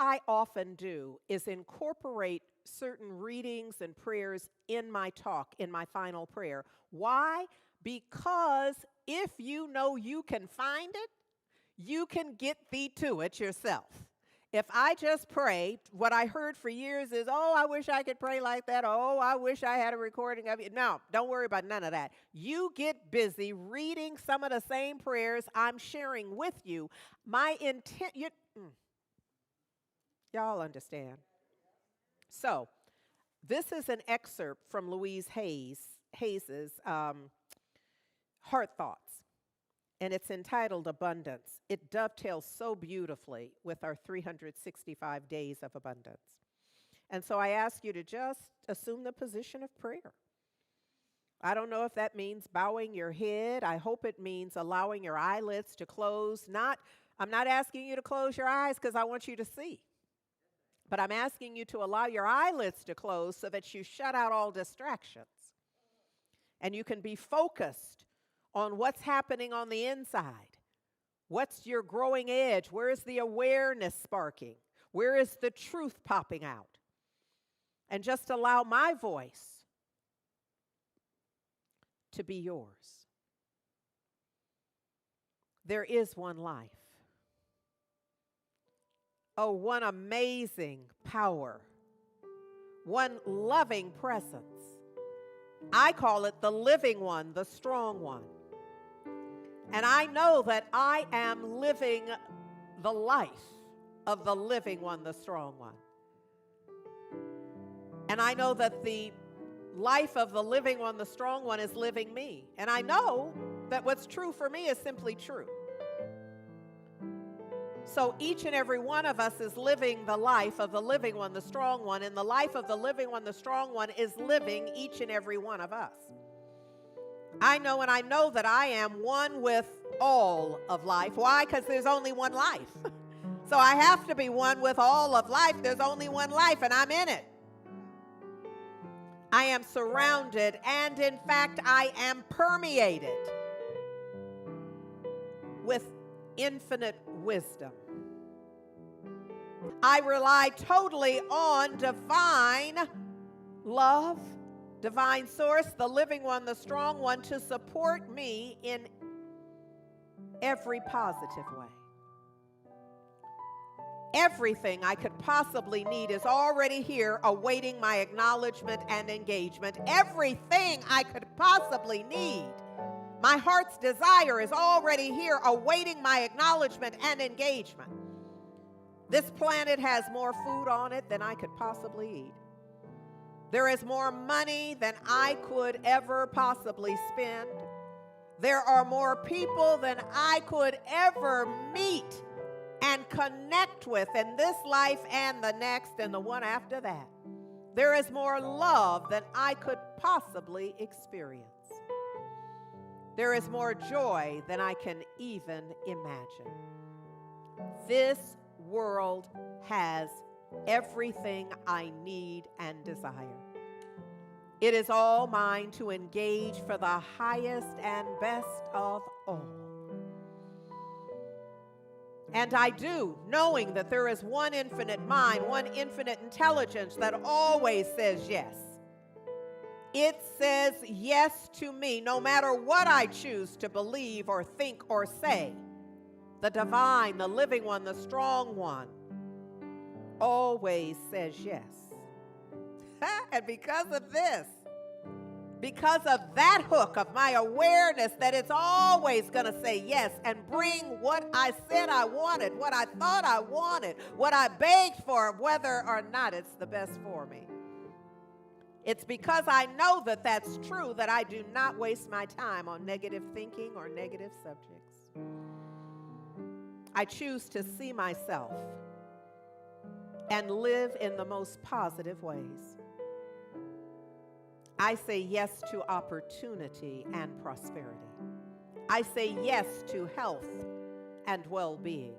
I often do is incorporate certain readings and prayers in my talk, in my final prayer. Why? Because if you know you can find it, you can get thee to it yourself. If I just pray, what I heard for years is, oh, I wish I could pray like that. Oh, I wish I had a recording of it. No, don't worry about none of that. You get busy reading some of the same prayers I'm sharing with you. My intent, y'all understand. So, this is an excerpt from Louise Hayes's Heart Thoughts. And it's entitled Abundance. It dovetails so beautifully with our 365 days of abundance. And so I ask you to just assume the position of prayer. I don't know if that means bowing your head. I hope it means allowing your eyelids to close. I'm not asking you to close your eyes because I want you to see. But I'm asking you to allow your eyelids to close so that you shut out all distractions. And you can be focused on what's happening on the inside. What's your growing edge? Where is the awareness sparking? Where is the truth popping out? And just allow my voice to be yours. There is one life. Oh, one amazing power. One loving presence. I call it the living one, the strong one. And I know that I am living the life of the living one, the strong one. And I know that the life of the living one, the strong one, is living me. And I know that what's true for me is simply true. So each and every one of us is living the life of the living one, the strong one. And the life of the living one, the strong one, is living each and every one of us. I know, and I know that I am one with all of life. Why? Because there's only one life. So I have to be one with all of life. There's only one life, and I'm in it. I am surrounded, and in fact, I am permeated with infinite wisdom. I rely totally on divine love, divine source, the living one, the strong one, to support me in every positive way. Everything I could possibly need is already here, awaiting my acknowledgement and engagement. Everything I could possibly need, my heart's desire, is already here, awaiting my acknowledgement and engagement. This planet has more food on it than I could possibly eat. There is more money than I could ever possibly spend. There are more people than I could ever meet and connect with in this life and the next and the one after that. There is more love than I could possibly experience. There is more joy than I can even imagine. This world has everything I need and desire. It is all mine to engage for the highest and best of all. And I do, knowing that there is one infinite mind, one infinite intelligence that always says yes. It says yes to me no matter what I choose to believe or think or say. The divine, the living one, the strong one always says yes. And because of this, because of that hook of my awareness that it's always going to say yes and bring what I said I wanted, what I thought I wanted, what I begged for, whether or not it's the best for me. It's because I know that that's true that I do not waste my time on negative thinking or negative subjects. I choose to see myself and live in the most positive ways. I say yes to opportunity and prosperity. I say yes to health and well-being.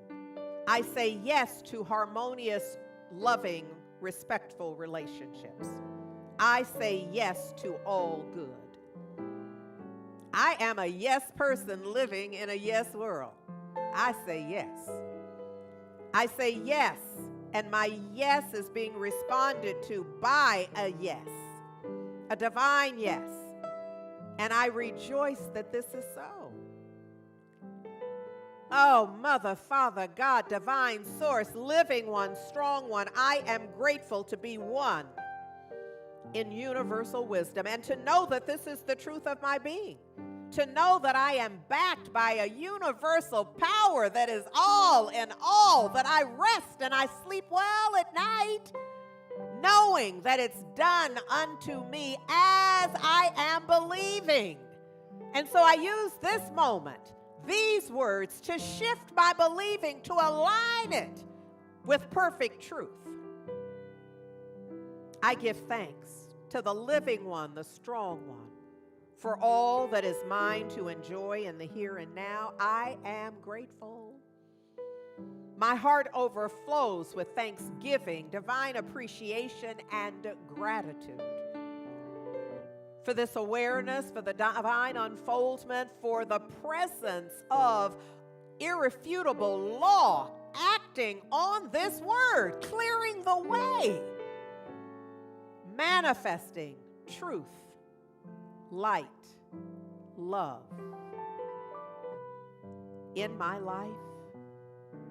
I say yes to harmonious, loving, respectful relationships. I say yes to all good. I am a yes person living in a yes world. I say yes. I say yes, and my yes is being responded to by a yes, a divine yes. And I rejoice that this is so. Oh, Mother, Father, God, divine source, living one, strong one, I am grateful to be one in universal wisdom and to know that this is the truth of my being. To know that I am backed by a universal power that is all in all, that I rest and I sleep well at night, knowing that it's done unto me as I am believing. And so I use this moment, these words, to shift my believing, to align it with perfect truth. I give thanks to the living one, the strong one, for all that is mine to enjoy in the here and now. I am grateful. My heart overflows with thanksgiving, divine appreciation, and gratitude for this awareness, for the divine unfoldment, for the presence of irrefutable law acting on this word, clearing the way, manifesting truth, light, love in my life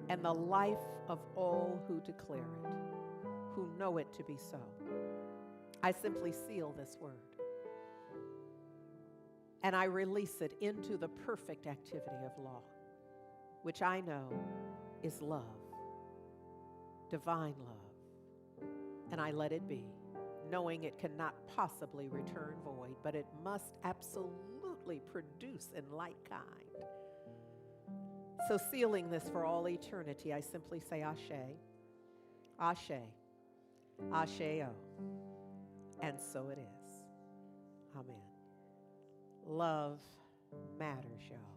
and the life of all who declare it, who know it to be so. I simply seal this word and I release it into the perfect activity of law, which I know is love, divine love, and I let it be, knowing it cannot possibly return void, but it must absolutely produce in like kind. So sealing this for all eternity, I simply say Ashe, Ashe, Asheo, and so it is. Amen. Love matters, y'all.